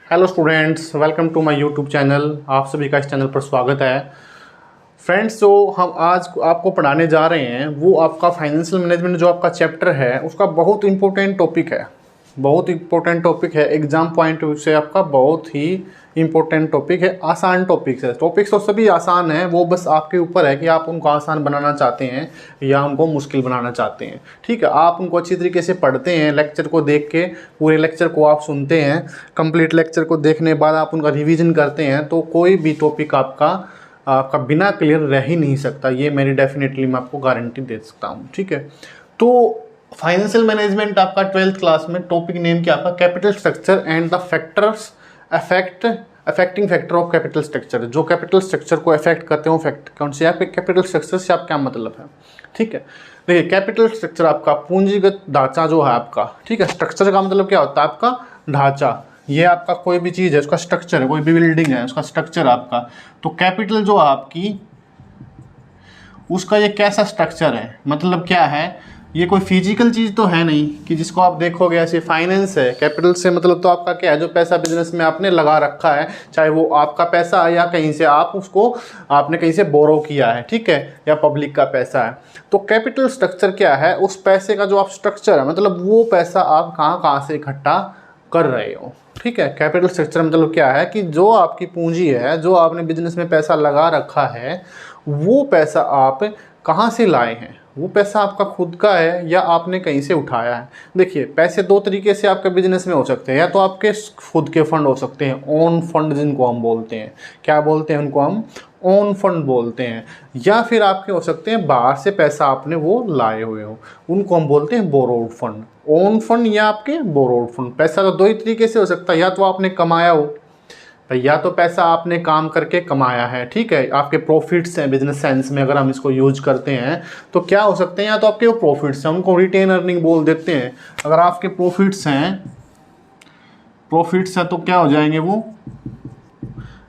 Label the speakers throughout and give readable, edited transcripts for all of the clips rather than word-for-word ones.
Speaker 1: Hello students, welcome to my YouTube channel. आप सभी का इस चैनल पर स्वागत है। फ्रेंड्स, जो हम आज आपको पढ़ाने जा रहे हैं वो आपका फाइनेंशियल मैनेजमेंट जो आपका चैप्टर है उसका बहुत इंपॉर्टेंट टॉपिक है। बहुत इंपॉर्टेंट टॉपिक है, एग्जाम पॉइंट से आपका बहुत ही इंपॉर्टेंट टॉपिक है। आसान टॉपिक्स है, टॉपिक्स तो सभी आसान हैं, वो बस आपके ऊपर है कि आप उनको आसान बनाना चाहते हैं या उनको मुश्किल बनाना चाहते हैं। ठीक है, आप उनको अच्छी तरीके से पढ़ते हैं, लेक्चर को देख के पूरे लेक्चर को आप सुनते हैं, कंप्लीट लेक्चर को देखने के बाद आप उनका रिवीजन करते हैं तो कोई भी टॉपिक आपका बिना क्लियर रह ही नहीं सकता। ये मेरी डेफिनेटली मैं आपको गारंटी दे सकता हूँ। ठीक है, तो फाइनेंशियल मैनेजमेंट आपका 12th क्लास में टॉपिक नेम क्या आपका capital structure and the factors affecting factor of capital structure. जो कैपिटल स्ट्रक्चर को अफेक्ट करते हो फैक्ट कौन से, आपके कैपिटल स्ट्रक्चर से आप क्या मतलब है। ठीक है, देखिए कैपिटल स्ट्रक्चर आपका पूंजीगत ढांचा जो है आपका। ठीक है, स्ट्रक्चर का मतलब क्या होता है, आपका ढांचा। ये आपका कोई भी चीज़ है उसका स्ट्रक्चर है, कोई भी बिल्डिंग है उसका स्ट्रक्चर आपका। तो कैपिटल जो आपकी उसका ये कैसा स्ट्रक्चर है, मतलब क्या है, ये कोई फिजिकल चीज़ तो है नहीं कि जिसको आप देखोगे ऐसे। फाइनेंस है, कैपिटल से मतलब तो आपका क्या है, जो पैसा बिजनेस में आपने लगा रखा है, चाहे वो आपका पैसा है या कहीं से आपने कहीं से बोरो किया है, ठीक है, या पब्लिक का पैसा है। तो कैपिटल स्ट्रक्चर क्या है, उस पैसे का जो आप स्ट्रक्चर है, मतलब वो पैसा आप कहाँ कहाँ से इकट्ठा कर रहे हो। ठीक है, कैपिटल स्ट्रक्चर मतलब क्या है कि जो आपकी पूंजी है, जो आपने बिजनेस में पैसा लगा रखा है, वो पैसा आप कहाँ से लाए हैं, वो पैसा आपका खुद का है या आपने कहीं से उठाया है। देखिए, पैसे दो तरीके से आपके बिजनेस में हो सकते हैं, या तो आपके खुद के फंड हो सकते हैं, ओन फंड जिनको हम बोलते हैं। क्या बोलते हैं उनको, हम ओन फंड बोलते हैं। या फिर आपके हो सकते हैं बाहर से पैसा आपने वो लाए हुए हो, उनको हम बोलते हैं बोरोड फंड। ओन फंड या आपके बोरोड फंड। पैसा तो दो ही तरीके से हो सकता है, या तो आपने कमाया हो, या तो पैसा आपने काम करके कमाया है। ठीक है, आपके प्रॉफिट्स हैं बिजनेस सेंस में, अगर हम इसको यूज करते हैं तो क्या हो सकते हैं, या तो आपके वो प्रॉफिट्स हैं, उनको रिटेन अर्निंग बोल देते हैं। अगर आपके प्रॉफिट्स हैं तो क्या हो जाएंगे, वो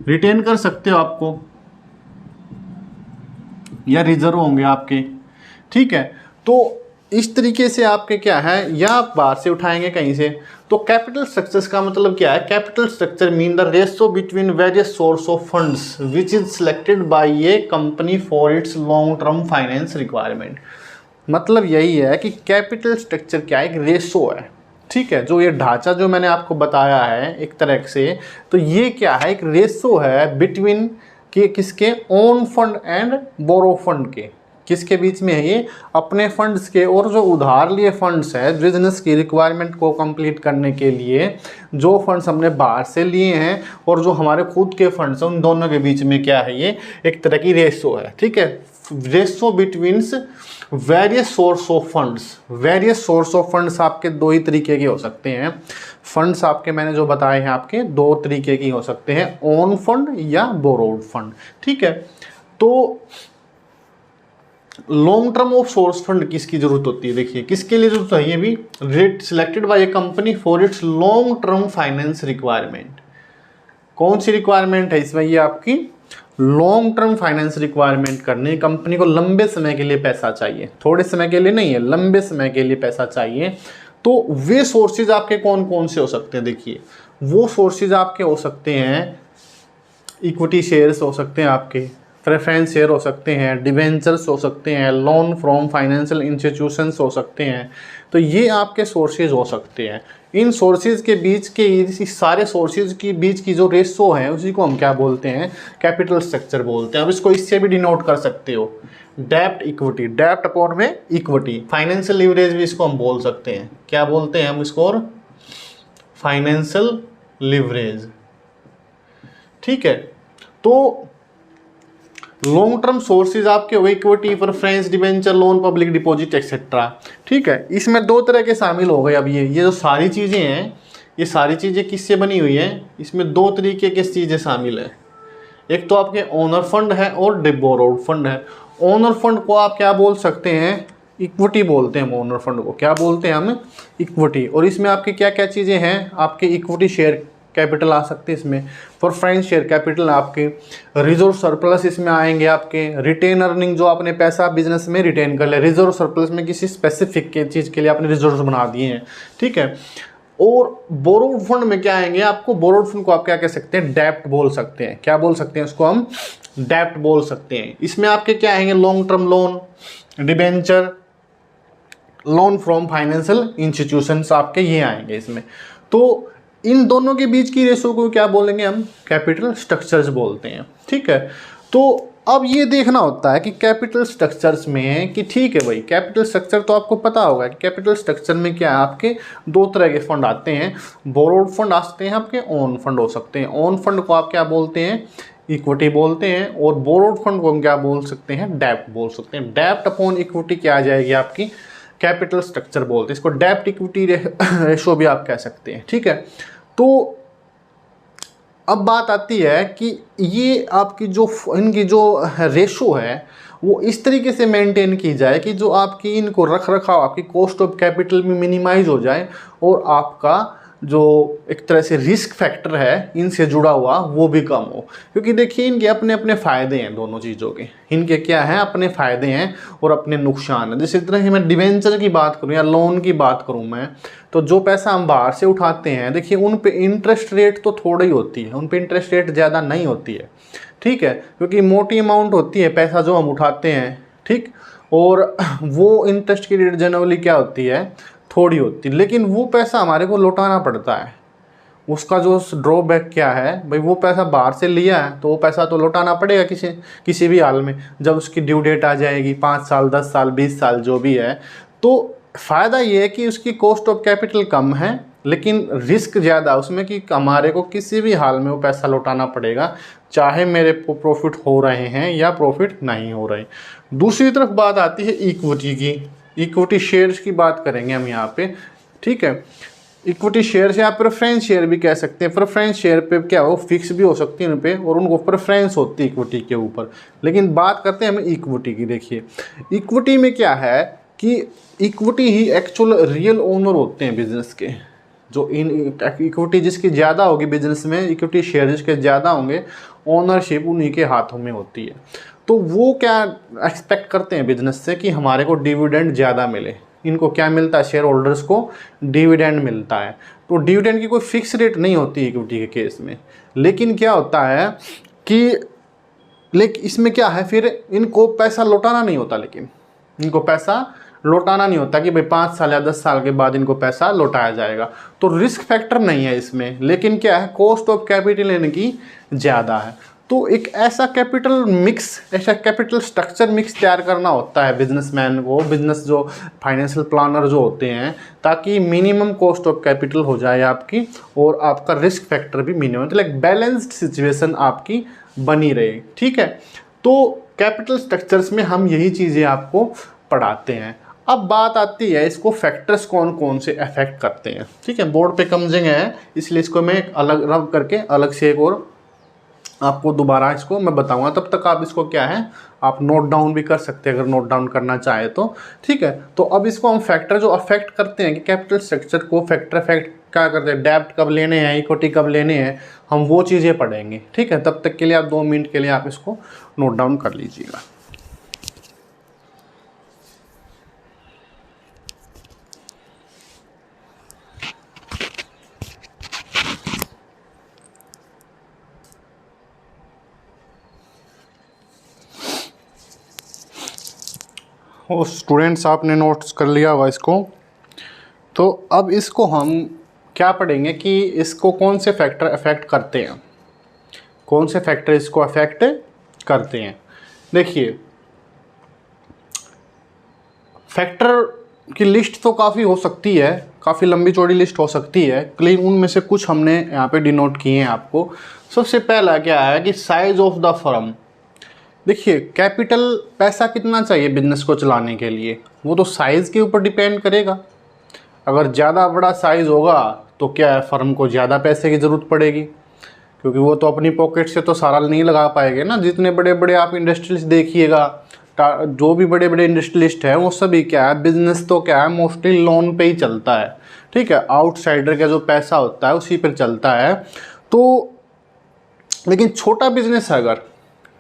Speaker 1: रिटेन कर सकते हो आपको, या रिजर्व होंगे आपके। ठीक है, तो इस तरीके से आपके क्या है, या आप बाहर से उठाएंगे कहीं से। तो कैपिटल स्ट्रक्चर्स का मतलब क्या है, capital structure mean the ratio between various source of funds which is selected by A company for its long term finance requirement. मतलब यही है कि कैपिटल स्ट्रक्चर क्या है, एक रेशो है। ठीक है, जो ये ढांचा जो मैंने आपको बताया है एक तरह से, तो ये क्या है, एक रेशो है बिटवीन के किसके, own fund and borrow fund के। किसके बीच में है ये, अपने फंड्स के और जो उधार लिए फंड्स है बिजनेस की रिक्वायरमेंट को कंप्लीट करने के लिए। जो फंड्स हमने बाहर से लिए हैं और जो हमारे खुद के फंड्स हैं, उन दोनों के बीच में क्या है, ये एक तरह की रेशो है। ठीक है, ratio betweens various source of funds. Various source of funds आपके दो ही तरीके के हो सकते हैं। फंड्स आपके मैंने जो बताए हैं आपके दो तरीके की हो सकते हैं, ओन फंड या बोरोड फंड। ठीक है, तो long term of source fund किसकी जरूरत होती है, देखिए किसके लिए जरूरत है, ये भी rate selected by A company for its long term finance requirement. कौन सी रिक्वायरमेंट है इसमें, ये आपकी लॉन्ग टर्म फाइनेंस रिक्वायरमेंट करनी। कंपनी को लंबे समय के लिए पैसा चाहिए, थोड़े समय के लिए नहीं है, लंबे समय के लिए पैसा चाहिए। तो वे सोर्सेज आपके कौन कौन से हो सकते हैं, देखिए वो सोर्सेज आपके हो सकते हैं, इक्विटी शेयर्स हो सकते हैं आपके, प्रेफरेंस शेयर हो सकते हैं, डिवेंचर्स हो सकते हैं, लोन फ्रॉम फाइनेंशियल इंस्टीट्यूशंस हो सकते हैं। तो ये आपके सोर्सेज हो सकते हैं। इन सोर्सेज के बीच के, इस सारे सोर्सेज के बीच की जो रेशो है उसी को हम क्या बोलते हैं, कैपिटल स्ट्रक्चर बोलते हैं। अब इसको इससे भी डिनोट कर सकते हो, डेप्ट इक्विटी, डेप्ट अपॉन में इक्विटी। फाइनेंशियल लीवरेज भी इसको हम बोल सकते हैं, क्या बोलते हैं हम इसको, फाइनेंशियल लीवरेज। ठीक है, तो लॉन्ग टर्म सोर्सेज आपके हो, equity, preference, debenture, loan, public deposit etcetera. ठीक है, इसमें दो तरह के शामिल हो गए। अब ये जो सारी चीज़ें हैं, ये सारी चीज़ें किससे बनी हुई हैं, इसमें दो तरीके की चीज़ें शामिल है। एक तो आपके ओनर फंड है और बोरोड फंड है। ओनर फंड को आप क्या बोल सकते हैं, इक्विटी बोलते हैं हम। ओनर फंड को क्या बोलते हैं हम, इक्विटी। और इसमें आपके क्या क्या चीज़ें हैं, आपके इक्विटी शेयर कैपिटल आ सकते हैं इसमें, प्रेफरेंस शेयर कैपिटल आपके, रिजर्व सरप्लस इसमें आएंगे आपके, रिटेन अर्निंग जो आपने पैसा बिजनेस में रिटेन कर लिया, रिजर्व सरप्लस में किसी स्पेसिफिक चीज़ के लिए आपने रिजर्व बना दिए हैं। ठीक है, और बोरोड फंड में क्या आएंगे, आपको बोरोड फंड को आप क्या कह सकते हैं, डेप्ट बोल सकते हैं। क्या बोल सकते हैं उसको हम, डेप्ट बोल सकते हैं। इसमें आपके क्या आएंगे, long term loan, debenture, loan from financial institutions, आपके ये आएंगे इसमें। तो इन दोनों के बीच की रेशो को क्या बोलेंगे हम, कैपिटल स्ट्रक्चर्स बोलते हैं। ठीक है, तो अब ये देखना होता है कि कैपिटल स्ट्रक्चर्स में कि ठीक है भाई, कैपिटल स्ट्रक्चर तो आपको पता होगा कि कैपिटल स्ट्रक्चर में क्या है, आपके दो तरह के फंड आते हैं। बोरोड फंड आते हैं, आपके ओन फंड हो सकते हैं। ओन फंड को आप क्या बोलते हैं, इक्विटी बोलते हैं, और बोरोड फंड को हम क्या बोल सकते हैं, डेप्ट बोल सकते हैं। डेप्ट अपॉन इक्विटी क्या आ जाएगी आपकी, कैपिटल स्ट्रक्चर बोलते हैं इसको। डेप्ट इक्विटी रेशो भी आप कह सकते हैं। ठीक है, तो अब बात आती है कि ये आपकी जो इनकी जो रेशो है वो इस तरीके से मेंटेन की जाए कि जो आपकी इनको रख रखाव, आपकी कॉस्ट ऑफ कैपिटल में मिनिमाइज हो जाए, और आपका जो एक तरह से रिस्क फैक्टर है इनसे जुड़ा हुआ वो भी कम हो। क्योंकि देखिए इनके अपने अपने फ़ायदे हैं, दोनों चीज़ों के इनके क्या हैं, अपने फ़ायदे हैं और अपने नुकसान हैं। जैसे तरह की मैं डिवेंचर की बात करूं या लोन की बात करूं मैं, तो जो पैसा हम बाहर से उठाते हैं, देखिए उन पे इंटरेस्ट रेट तो थोड़ी ही होती है, उन पे इंटरेस्ट रेट ज़्यादा नहीं होती है। ठीक है, क्योंकि मोटी अमाउंट होती है पैसा जो हम उठाते हैं। ठीक, और वो इंटरेस्ट की रेट जनरली क्या होती है, थोड़ी होती है, लेकिन वो पैसा हमारे को लौटाना पड़ता है। उसका जो ड्रॉबैक क्या है भाई, वो पैसा बाहर से लिया है तो वो पैसा तो लौटाना पड़ेगा किसी भी हाल में, जब उसकी ड्यू डेट आ जाएगी, 5 साल 10 साल 20 साल जो भी है। तो फ़ायदा ये है कि उसकी कॉस्ट ऑफ कैपिटल कम है, लेकिन रिस्क ज़्यादा उसमें कि हमारे को किसी भी हाल में वो पैसा लौटाना पड़ेगा, चाहे मेरे को प्रॉफिट हो रहे हैं या प्रॉफिट नहीं हो रहे। दूसरी तरफ बात आती है इक्विटी की। इक्विटी शेयर्स की बात करेंगे हम यहाँ पे। ठीक है, इक्विटी शेयर से आप प्रेफरेंस शेयर भी कह सकते हैं। प्रेफरेंस शेयर पे क्या हो, फिक्स भी हो सकती है उन पे, और उनको प्रेफरेंस होती है इक्विटी के ऊपर। लेकिन बात करते हैं हम इक्विटी की। देखिए इक्विटी में क्या है कि इक्विटी ही एक्चुअल रियल ओनर होते हैं बिजनेस के। जो इन इक्विटी जिसकी ज़्यादा होगी बिजनेस में, इक्विटी शेयर जिसके ज़्यादा होंगे, ओनरशिप उन्हीं के हाथों में होती है। तो वो क्या एक्सपेक्ट करते हैं बिजनेस से कि हमारे को डिविडेंड ज़्यादा मिले। इनको क्या मिलता है, शेयर होल्डर्स को डिविडेंड मिलता है। तो डिविडेंड की कोई फिक्स रेट नहीं होती इक्विटी के केस में। लेकिन क्या होता है कि इसमें क्या है, फिर इनको पैसा लौटाना नहीं होता। लेकिन इनको पैसा लौटाना नहीं होता कि भाई 5 साल या 10 साल के बाद इनको पैसा लौटाया जाएगा। तो रिस्क फैक्टर नहीं है इसमें, लेकिन क्या है, कॉस्ट ऑफ कैपिटल इनकी ज़्यादा है। तो एक ऐसा कैपिटल मिक्स, ऐसा कैपिटल स्ट्रक्चर मिक्स तैयार करना होता है बिजनेसमैन को, बिजनेस जो फाइनेंशियल प्लानर जो होते हैं, ताकि मिनिमम कॉस्ट ऑफ कैपिटल हो जाए आपकी और आपका रिस्क फैक्टर भी मिनिमम, तो लाइक बैलेंस्ड सिचुएशन आपकी बनी रहे। ठीक है, तो कैपिटल स्ट्रक्चर्स में हम यही चीज़ें आपको पढ़ाते हैं। अब बात आती है इसको फैक्टर्स कौन कौन से अफेक्ट करते हैं। ठीक है, बोर्ड पे कमजिंग है इसलिए इसको मैं अलग रब करके अलग से एक और आपको दोबारा इसको मैं बताऊंगा। तब तक आप इसको क्या है, आप नोट डाउन भी कर सकते हैं अगर नोट डाउन करना चाहे तो। ठीक है, तो अब इसको हम फैक्टर जो अफेक्ट करते हैं कि कैपिटल स्ट्रक्चर को फैक्टर अफेक्ट क्या करते हैं, डेब्ट कब लेने हैं, इक्विटी कब लेने हैं, हम वो चीज़ें पढ़ेंगे। ठीक है, तब तक के लिए आप 2 मिनट के लिए आप इसको नोट डाउन कर लीजिएगा। और स्टूडेंट्स आपने नोट्स कर लिया होगा इसको। तो अब इसको हम क्या पढ़ेंगे कि इसको कौन से फैक्टर अफेक्ट करते हैं, कौन से फैक्टर इसको अफेक्ट करते हैं। देखिए फैक्टर की लिस्ट तो काफ़ी हो सकती है, काफ़ी लंबी चौड़ी लिस्ट हो सकती है, लेकिन उनमें से कुछ हमने यहाँ पे डिनोट किए हैं आपको। सबसे पहला क्या है कि साइज ऑफ द फर्म। देखिए कैपिटल, पैसा कितना चाहिए बिजनेस को चलाने के लिए, वो तो साइज़ के ऊपर डिपेंड करेगा। अगर ज़्यादा बड़ा साइज़ होगा तो क्या है, फर्म को ज़्यादा पैसे की ज़रूरत पड़ेगी, क्योंकि वो तो अपनी पॉकेट से तो सारा नहीं लगा पाएंगे ना। जितने बड़े बड़े आप इंडस्ट्रियलिस्ट देखिएगा, जो भी बड़े बड़े इंडस्ट्रियलिस्ट हैं वो सभी क्या है, बिजनेस तो क्या है मोस्टली लोन पे ही चलता है। ठीक है, आउटसाइडर का जो पैसा होता है उसी पर चलता है। तो लेकिन छोटा बिजनेस है अगर,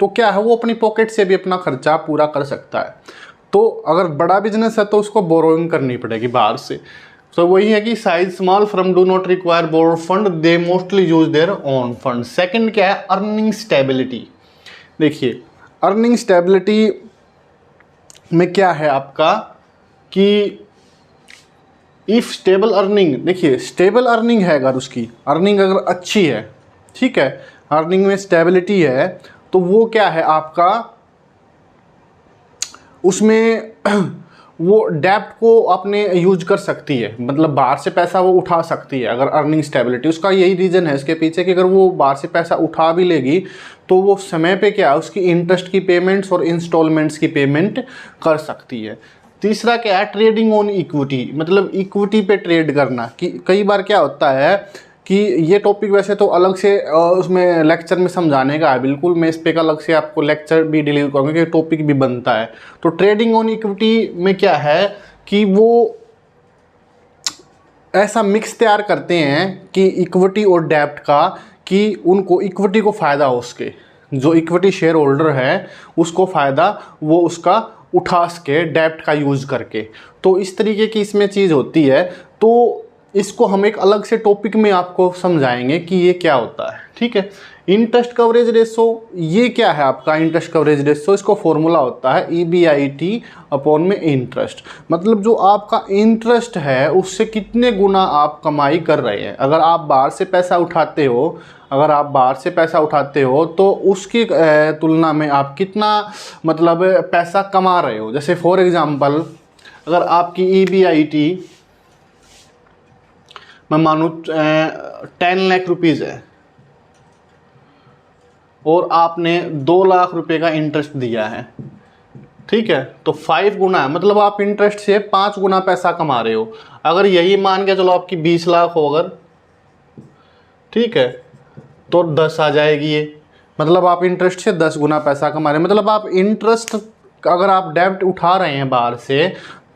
Speaker 1: तो क्या है, वो अपनी पॉकेट से भी अपना खर्चा पूरा कर सकता है। तो अगर बड़ा बिजनेस है तो उसको बोरोइंग करनी पड़ेगी बाहर से। तो वही है कि size small firm do not require board fund, they mostly use their own fund. Second क्या है, अर्निंग स्टेबिलिटी। देखिए अर्निंग स्टेबिलिटी में क्या है आपका कि इफ स्टेबल अर्निंग, देखिए स्टेबल अर्निंग है, अगर उसकी अर्निंग अगर अच्छी है, ठीक है, अर्निंग में स्टेबिलिटी है, तो वो क्या है आपका, उसमें वो डेब्ट को अपने यूज कर सकती है, मतलब बाहर से पैसा वो उठा सकती है अगर अर्निंग स्टेबिलिटी। उसका यही रीज़न है इसके पीछे कि अगर वो बाहर से पैसा उठा भी लेगी तो वो समय पे क्या है, उसकी इंटरेस्ट की पेमेंट्स और इंस्टॉलमेंट्स की पेमेंट कर सकती है। तीसरा क्या है, ट्रेडिंग ऑन इक्विटी, मतलब इक्विटी पे ट्रेड करना। कि कई बार क्या होता है कि ये टॉपिक वैसे तो अलग से उसमें लेक्चर में समझाने का है, बिल्कुल मैं इस पे का अलग से आपको लेक्चर भी डिलीवर करूँगा कि टॉपिक भी बनता है। तो ट्रेडिंग ऑन इक्विटी में क्या है कि वो ऐसा मिक्स तैयार करते हैं कि इक्विटी और डेब्ट का, कि उनको इक्विटी को फ़ायदा हो, उसके जो इक्विटी शेयर होल्डर है उसको फ़ायदा वो उसका उठा सके डेब्ट का यूज़ करके। तो इस तरीके की इसमें चीज़ होती है। तो इसको हम एक अलग से टॉपिक में आपको समझाएंगे कि ये क्या होता है, ठीक है। इंटरेस्ट कवरेज रेशो, ये क्या है आपका इंटरेस्ट कवरेज रेशो, इसको फॉर्मूला होता है EBIT अपॉन में इंटरेस्ट, मतलब जो आपका इंटरेस्ट है उससे कितने गुना आप कमाई कर रहे हैं। अगर आप बाहर से पैसा उठाते हो, अगर आप बाहर से पैसा उठाते हो तो उसकी तुलना में आप कितना मतलब पैसा कमा रहे हो। जैसे फॉर एग्जांपल अगर आपकी EBIT मैं मानूँ 10 लाख रुपीज़ है और आपने 2 लाख रुपए का इंटरेस्ट दिया है, ठीक है, तो 5 गुना है, मतलब आप इंटरेस्ट से 5 गुना पैसा कमा रहे हो। अगर यही मान के चलो आपकी 20 लाख हो अगर, ठीक है, तो 10 आ जाएगी ये, मतलब आप इंटरेस्ट से 10 गुना पैसा कमा रहे हैं। मतलब आप इंटरेस्ट अगर आप डेब्ट उठा रहे हैं बाहर से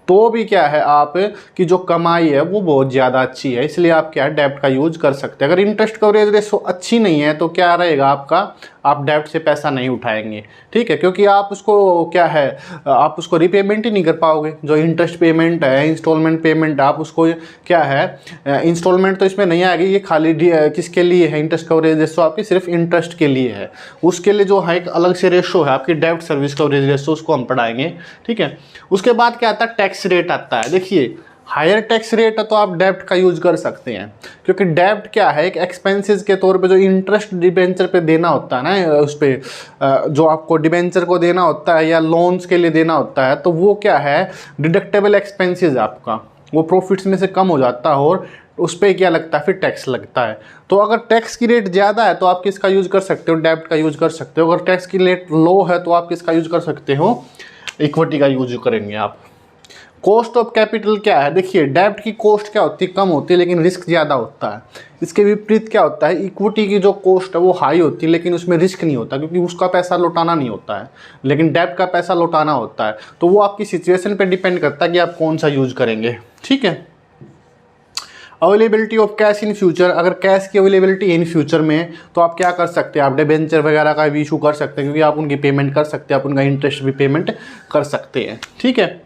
Speaker 1: तो भी क्या है आप की जो कमाई है वो बहुत ज़्यादा अच्छी है, इसलिए आप क्या है डेब्ट का यूज कर सकते हैं। अगर इंटरेस्ट कवरेज रेशो अच्छी नहीं है तो क्या रहेगा आपका, आप डेब्ट से पैसा नहीं उठाएंगे, ठीक है, क्योंकि आप उसको क्या है, आप उसको रिपेमेंट ही नहीं कर पाओगे। जो इंटरेस्ट पेमेंट है, इंस्टॉलमेंट पेमेंट, आप उसको क्या है, इंस्टॉलमेंट तो इसमें नहीं आएगी, ये खाली किसके लिए है, इंटरेस्ट कवरेज रेशो आपकी सिर्फ इंटरेस्ट के लिए है। उसके लिए जो है एक अलग से रेशो है आपकी डेब्ट सर्विस कवरेज रेशो, उसको हम पढ़ाएंगे, ठीक है। उसके बाद क्या आता है, टैक्स रेट आता है। देखिए हायर टैक्स रेट है तो आप डेब्ट का यूज कर सकते हैं, क्योंकि डेब्ट क्या है, एक एक्सपेंसेस के तौर पे जो इंटरेस्ट डिबेंचर पे देना होता है ना, उस पर जो आपको डिबेंचर को देना होता है या लोन्स के लिए देना होता है, तो वो क्या है डिडक्टेबल एक्सपेंसेस आपका, वो प्रॉफिट्स में से कम हो जाता है और उस पर क्या लगता है, फिर टैक्स लगता है। तो अगर टैक्स की रेट ज़्यादा है तो आप किसका यूज कर सकते हो, डेब्ट का यूज कर सकते हो। अगर टैक्स की रेट लो है तो आप किसका यूज कर सकते हो, इक्विटी का यूज करेंगे आप। कॉस्ट ऑफ कैपिटल क्या है, देखिए डेब्ट की कॉस्ट क्या होती है, कम होती है लेकिन रिस्क ज़्यादा होता है। इसके विपरीत क्या होता है, इक्विटी की जो कॉस्ट है वो हाई होती है लेकिन उसमें रिस्क नहीं होता, क्योंकि उसका पैसा लौटाना नहीं होता है, लेकिन डेब्ट का पैसा लौटाना होता है। तो वो आपकी सिचुएशन पे डिपेंड करता है कि आप कौन सा यूज करेंगे, ठीक है। Availability of cash in future, अगर कैश की अवेलेबिलिटी इन फ्यूचर में तो आप क्या कर सकते हैं, आप डिबेंचर वगैरह का भी इशू कर सकते हैं, क्योंकि आप उनकी पेमेंट कर सकते हैं, आप उनका इंटरेस्ट भी पेमेंट कर सकते हैं, ठीक है।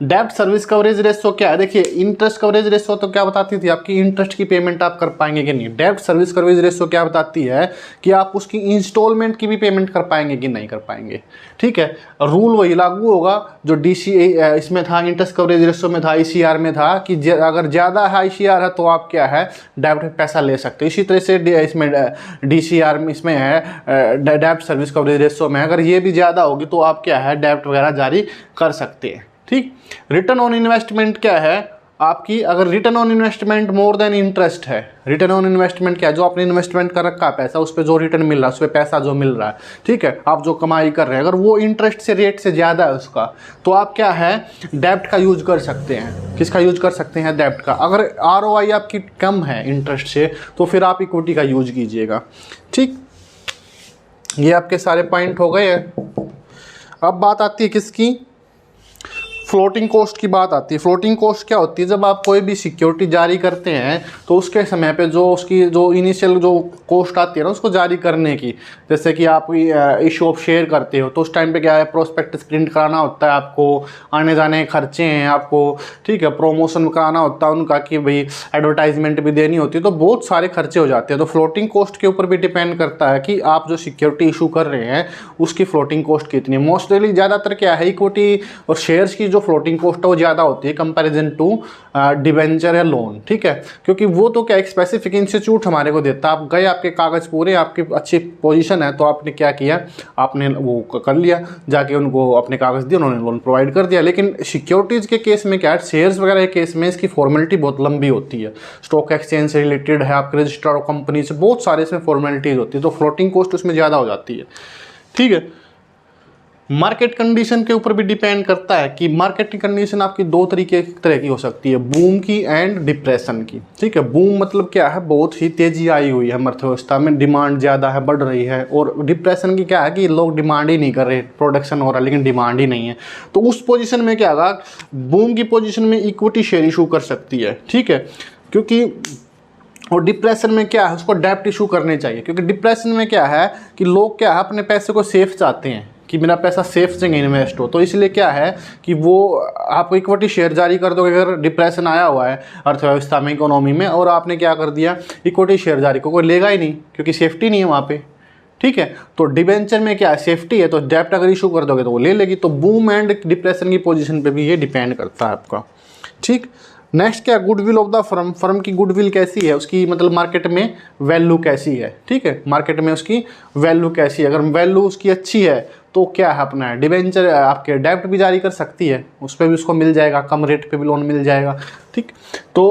Speaker 1: डेब्ट सर्विस कवरेज रेशो क्या है, देखिए इंटरेस्ट कवरेज रेशो तो क्या बताती थी, आपकी इंटरेस्ट की पेमेंट आप कर पाएंगे कि नहीं। डेब्ट सर्विस कवरेज रेशो क्या बताती है कि आप उसकी इंस्टॉलमेंट की भी पेमेंट कर पाएंगे कि नहीं कर पाएंगे, ठीक है। रूल वही लागू होगा जो इसमें था, इंटरेस्ट कवरेज रेशो में था, ICR में था, कि अगर ज़्यादा है ICR है तो आप क्या है डेब्ट पैसा ले सकते हो। इसी तरह से इसमें DCR में इसमें है, डेब्ट सर्विस कवरेज रेशो में अगर ये भी ज़्यादा होगी तो आप क्या है डेब्ट वगैरह जारी कर सकते हैं, ठीक। रिटर्न ऑन इन्वेस्टमेंट क्या है आपकी, अगर return on investment more than interest है, रिटर्न ऑन इन्वेस्टमेंट क्या है, जो आपने इन्वेस्टमेंट कर रखा है पैसा, उस पर जो रिटर्न मिल रहा है, उस पर पैसा जो मिल रहा है, ठीक है, आप जो कमाई कर रहे हैं, अगर वो इंटरेस्ट से रेट से ज़्यादा है उसका, तो आप क्या है डेब्ट का यूज कर सकते हैं। किसका यूज कर सकते हैं, डेब्ट का। अगर ROI आपकी कम है इंटरेस्ट से तो फिर आप इक्विटी का यूज कीजिएगा, ठीक। ये आपके सारे पॉइंट हो गए हैं। अब बात आती है किसकी, फ्लोटिंग कॉस्ट की बात आती है। फ्लोटिंग कॉस्ट क्या होती है? जब आप कोई भी सिक्योरिटी जारी करते हैं तो उसके समय पे जो उसकी जो इनिशियल जो कॉस्ट आती है ना उसको जारी करने की, जैसे कि आप इशू ऑफ शेयर करते हो तो उस टाइम पे क्या है, प्रोस्पेक्टस प्रिंट कराना होता है आपको, आने जाने के खर्चे हैं आपको, ठीक है, प्रमोशन कराना होता है उनका कि भाई एडवर्टाइजमेंट भी देनी होती है, तो बहुत सारे खर्चे हो जाते हैं। तो फ्लोटिंग कॉस्ट के ऊपर भी डिपेंड करता है कि आप जो सिक्योरिटी इशू कर रहे हैं उसकी फ्लोटिंग कॉस्ट कितनी है। मोस्टली ज़्यादातर क्या है, इक्विटी और शेयर्स की जो फ्लोटिंग कॉस्ट है वो ज़्यादा होती है कंपैरिजन टू डिबेंचर या लोन, ठीक है, क्योंकि वो तो क्या एक स्पेसिफिक इंस्टीट्यूट हमारे को देता है। आप गए, आपके कागज़ पूरे, आपकी अच्छी पोजीशन है, तो आपने क्या किया, आपने वो कर लिया, जाके उनको अपने कागज़ दिए, उन्होंने लोन प्रोवाइड कर दिया। लेकिन सिक्योरिटीज़ के केस में क्या है, शेयर्स वगैरह के केस में इसकी फॉर्मेलिटी बहुत लंबी होती है, स्टॉक एक्सचेंज से रिलेटेड है, आपके रजिस्ट्रार ऑफ कंपनी से, बहुत सारे इसमें फॉर्मेलिटीज़ होती है, तो फ्लोटिंग कॉस्ट उसमें ज़्यादा हो जाती है, ठीक है। मार्केट कंडीशन के ऊपर भी डिपेंड करता है कि मार्केट कंडीशन आपकी दो तरह की हो सकती है, बूम की एंड डिप्रेशन की, ठीक है। बूम मतलब क्या है, बहुत ही तेजी आई हुई है अर्थव्यवस्था में, डिमांड ज़्यादा है, बढ़ रही है, और डिप्रेशन की क्या है कि लोग डिमांड ही नहीं कर रहे, प्रोडक्शन हो रहा है लेकिन डिमांड ही नहीं है। तो उस पोजीशन में क्या होगा, बूम की पोजीशन में इक्विटी शेयर इशू कर सकती है, ठीक है, क्योंकि और डिप्रेशन में क्या है, उसको डेब्ट इशू करने चाहिए, क्योंकि डिप्रेशन में क्या है कि लोग क्या है अपने पैसे को सेफ चाहते हैं कि मेरा पैसा सेफ जगह इन्वेस्ट हो, तो इसलिए क्या है कि वो आप इक्विटी शेयर जारी कर दोगे। अगर डिप्रेशन आया हुआ है अर्थव्यवस्था में, इकोनॉमी में, और आपने क्या कर दिया, इक्विटी शेयर जारी को, कोई लेगा ही नहीं क्योंकि सेफ्टी नहीं है वहाँ पे, ठीक है। तो डिबेंचर में क्या है, सेफ्टी है, तो डेब्ट अगर इशू कर दोगे तो वो ले लेगी। तो बूम एंड डिप्रेशन की पोजीशन पे भी ये डिपेंड करता है आपका, ठीक। नेक्स्ट क्या, goodwill of the firm, firm की गुडविल कैसी है, उसकी मतलब मार्केट में वैल्यू कैसी है, ठीक है, मार्केट में उसकी वैल्यू कैसी है। अगर वैल्यू उसकी अच्छी है तो क्या है, अपना डिबेंचर आपके डेब्ट भी जारी कर सकती है, उस पर भी उसको मिल जाएगा, कम रेट पे भी लोन मिल जाएगा, ठीक। तो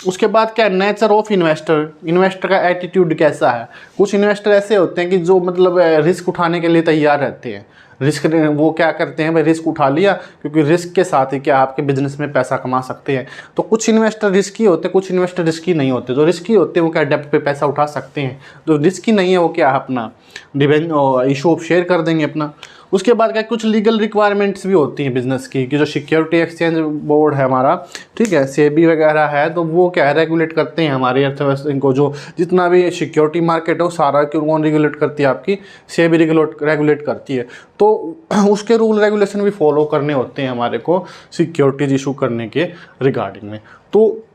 Speaker 1: उसके बाद क्या, नेचर ऑफ इन्वेस्टर, इन्वेस्टर का एटीट्यूड कैसा है। कुछ इन्वेस्टर ऐसे होते हैं कि जो मतलब रिस्क उठाने के लिए तैयार रहते हैं, रिस्क वो क्या करते हैं भाई, रिस्क उठा लिया, क्योंकि रिस्क के साथ ही क्या आपके बिजनेस में पैसा कमा सकते हैं। तो कुछ इन्वेस्टर रिस्की होते हैं, कुछ इन्वेस्टर रिस्की नहीं होते। जो रिस्की होते हैं वो क्या डेब्ट पे पैसा उठा सकते हैं, जो रिस्की नहीं है वो क्या अपना इशू ऑफ शेयर कर देंगे अपना। उसके बाद क्या, कुछ लीगल रिक्वायरमेंट्स भी होती हैं बिजनेस की, कि जो सिक्योरिटी एक्सचेंज बोर्ड है हमारा, ठीक है, सेबी वगैरह है, तो वो क्या है रेगुलेट करते हैं हमारे अर्थव्यवस्था इनको, जो जितना भी सिक्योरिटी मार्केट है वो सारा कौन रेगुलेट करती है, आपकी सेबी रेगुलेट करती है। तो उसके रूल रेगुलेशन भी फॉलो करने होते हैं हमारे को सिक्योरिटीज इशू करने के रिगार्डिंग में। तो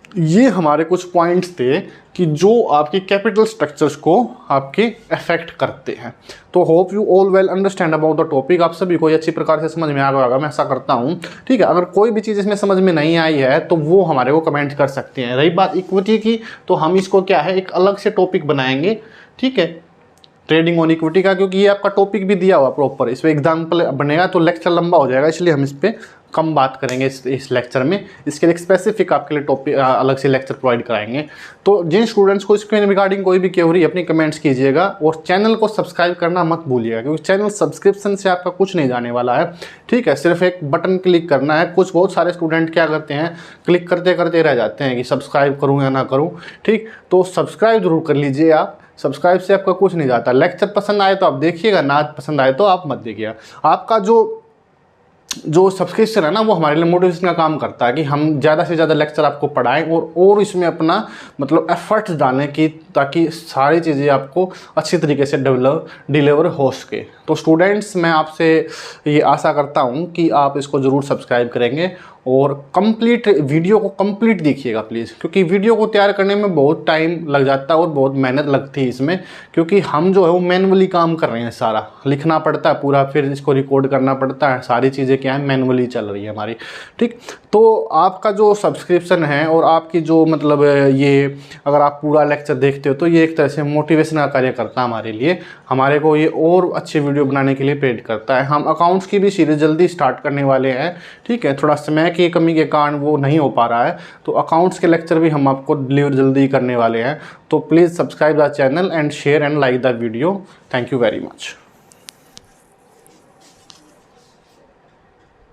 Speaker 1: ये हमारे कुछ पॉइंट्स थे कि जो आपकी कैपिटल स्ट्रक्चर्स को आपके अफेक्ट करते हैं। तो hope you all well understand about the topic. आप सभी को अच्छी प्रकार से समझ में आ गया होगा, मैं ऐसा करता हूँ, ठीक है। अगर कोई भी चीज़ इसमें समझ में नहीं आई है तो वो हमारे को कमेंट कर सकते हैं। रही बात इक्विटी की, तो हम इसको क्या है एक अलग से टॉपिक बनाएंगे, ठीक है, ट्रेडिंग ऑन इक्विटी का, क्योंकि ये आपका टॉपिक भी दिया हुआ प्रॉपर, इस पर एग्जाम्पल बनेगा तो लेक्चर लंबा हो जाएगा, इसलिए हम इस पर कम बात करेंगे इस लेक्चर में। इसके लिए स्पेसिफिक आपके लिए टॉपिक अलग से लेक्चर प्रोवाइड कराएंगे। तो जिन स्टूडेंट्स को इसके रिगार्डिंग कोई भी क्वेरी अपनी कमेंट्स कीजिएगा, और चैनल को सब्सक्राइब करना मत भूलिएगा, क्योंकि चैनल सब्सक्रिप्शन से आपका कुछ नहीं जाने वाला है, ठीक है। सिर्फ एक बटन क्लिक करना है। कुछ बहुत सारे स्टूडेंट क्या करते हैं, क्लिक करते करते रह जाते हैं कि सब्सक्राइब करूँ या ना करूँ, ठीक। तो सब्सक्राइब जरूर कर लीजिए आप, सब्सक्राइब से आपका कुछ नहीं जाता। लेक्चर पसंद आए तो आप देखिएगा, ना पसंद आए तो आप मत देखिएगा। आपका जो सब्सक्रिप्शन है ना, वो हमारे लिए मोटिवेशन का काम करता है कि हम ज़्यादा से ज़्यादा लेक्चर आपको पढ़ाएं और इसमें अपना मतलब एफर्ट्स डालें कि ताकि सारी चीज़ें आपको अच्छी तरीके से डिलीवर हो सके। तो स्टूडेंट्स, मैं आपसे ये आशा करता हूँ कि आप इसको ज़रूर सब्सक्राइब करेंगे और कंप्लीट वीडियो को कंप्लीट देखिएगा प्लीज़, क्योंकि वीडियो को तैयार करने में बहुत टाइम लग जाता है और बहुत मेहनत लगती है इसमें, क्योंकि हम जो है वो मैनुअली काम कर रहे हैं, सारा लिखना पड़ता है पूरा, फिर इसको रिकॉर्ड करना पड़ता है, सारी चीज़ें क्या है मैनुअली चल रही है हमारी, ठीक। तो आपका जो सब्सक्रिप्शन है और आपकी जो मतलब ये अगर आप पूरा लेक्चर देखते हो तो ये एक तरह से मोटिवेशन का कार्य करता है हमारे लिए, हमारे को ये और अच्छे वीडियो बनाने के लिए प्रेरित करता है। हम अकाउंट्स की भी सीरीज जल्दी स्टार्ट करने वाले हैं, ठीक है। थोड़ा समय की कमी के कारण वो नहीं हो पा रहा है, तो अकाउंट्स के लेक्चर भी हम आपको डिलीवर जल्दी करने वाले हैं। तो please subscribe the channel and share and like the video. Thank you very much.